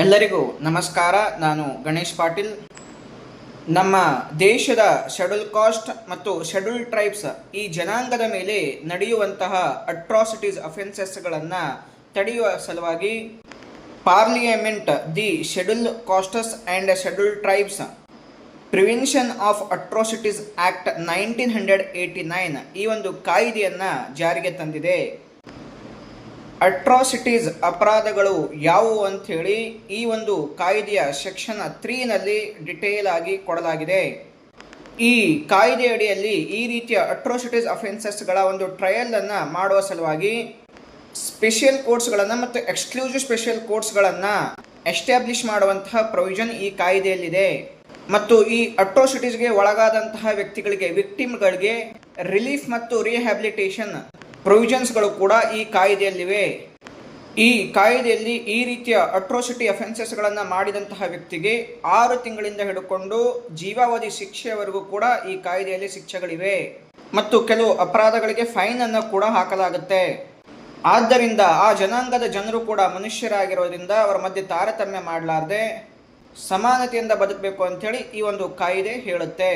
ಎಲ್ಲರಿಗೂ ನಮಸ್ಕಾರ. ನಾನು ಗಣೇಶ್ ಪಾಟೀಲ್. ನಮ್ಮ ದೇಶದ ಶೆಡ್ಯೂಲ್ ಕಾಸ್ಟ್ ಮತ್ತು ಶೆಡ್ಯೂಲ್ ಟ್ರೈಬ್ಸ್ ಈ ಜನಾಂಗದ ಮೇಲೆ ನಡೆಯುವಂತಹ ಅಟ್ರಾಸಿಟೀಸ್ ಅಫೆನ್ಸಸ್ಗಳನ್ನು ತಡೆಯುವ ಸಲುವಾಗಿ parliament the schedule ಕಾಸ್ಟಸ್ and schedule tribes prevention of atrocities act 1989 ಈ ಒಂದು ಕಾಯ್ದೆಯನ್ನು ಜಾರಿಗೆ ತಂದಿದೆ. ಅಟ್ರಾಸಿಟೀಸ್ ಅಪರಾಧಗಳು ಯಾವುವು ಅಂಥೇಳಿ ಈ ಒಂದು ಕಾಯ್ದೆಯ ಸೆಕ್ಷನ್ 3ನಲ್ಲಿ ಡಿಟೇಲ್ ಆಗಿ ಕೊಡಲಾಗಿದೆ. ಈ ಕಾಯ್ದೆ ಅಡಿಯಲ್ಲಿ ಈ ರೀತಿಯ ಅಟ್ರಾಸಿಟೀಸ್ ಅಫೆನ್ಸಸ್ಗಳ ಒಂದು ಟ್ರಯಲನ್ನು ಮಾಡುವ ಸಲುವಾಗಿ ಸ್ಪೆಷಲ್ ಕೋರ್ಟ್ಸ್ಗಳನ್ನು ಮತ್ತು ಎಕ್ಸ್ಕ್ಲೂಸಿವ್ ಸ್ಪೆಷಲ್ ಕೋರ್ಟ್ಸ್ಗಳನ್ನು ಎಸ್ಟಾಬ್ಲಿಷ್ ಮಾಡುವಂತಹ ಪ್ರೊವಿಷನ್ ಈ ಕಾಯ್ದೆಯಲ್ಲಿದೆ. ಮತ್ತು ಈ ಅಟ್ರಾಸಿಟೀಸ್ಗೆ ಒಳಗಾದಂತಹ ವ್ಯಕ್ತಿಗಳಿಗೆ, ವಿಕ್ಟಿಮ್ಗಳಿಗೆ ರಿಲೀಫ್ ಮತ್ತು ರಿಹ್ಯಾಬಿಲಿಟೇಷನ್ ಪ್ರೊವಿಷನ್ಸ್ಗಳು ಕೂಡ ಈ ಕಾಯ್ದೆಯಲ್ಲಿವೆ. ಈ ಕಾಯ್ದೆಯಲ್ಲಿ ಈ ರೀತಿಯ ಅಟ್ರಾಸಿಟಿ ಅಫೆನ್ಸಸ್ಗಳನ್ನು ಮಾಡಿದಂತಹ ವ್ಯಕ್ತಿಗೆ 6 ತಿಂಗಳಿಂದ ಹಿಡ್ಕೊಂಡು ಜೀವಾವಧಿ ಶಿಕ್ಷೆಯವರೆಗೂ ಕೂಡ ಈ ಕಾಯ್ದೆಯಲ್ಲಿ ಶಿಕ್ಷೆಗಳಿವೆ ಮತ್ತು ಕೆಲವು ಅಪರಾಧಗಳಿಗೆ ಫೈನ್ ಅನ್ನು ಕೂಡ ಹಾಕಲಾಗುತ್ತೆ. ಆದ್ದರಿಂದ ಆ ಜನಾಂಗದ ಜನರು ಕೂಡ ಮನುಷ್ಯರಾಗಿರೋದ್ರಿಂದ ಅವರ ಮಧ್ಯೆ ತಾರತಮ್ಯ ಮಾಡಲಾರದೆ ಸಮಾನತೆಯಿಂದ ಬದುಕಬೇಕು ಅಂಥೇಳಿ ಈ ಒಂದು ಕಾಯ್ದೆ ಹೇಳುತ್ತೆ.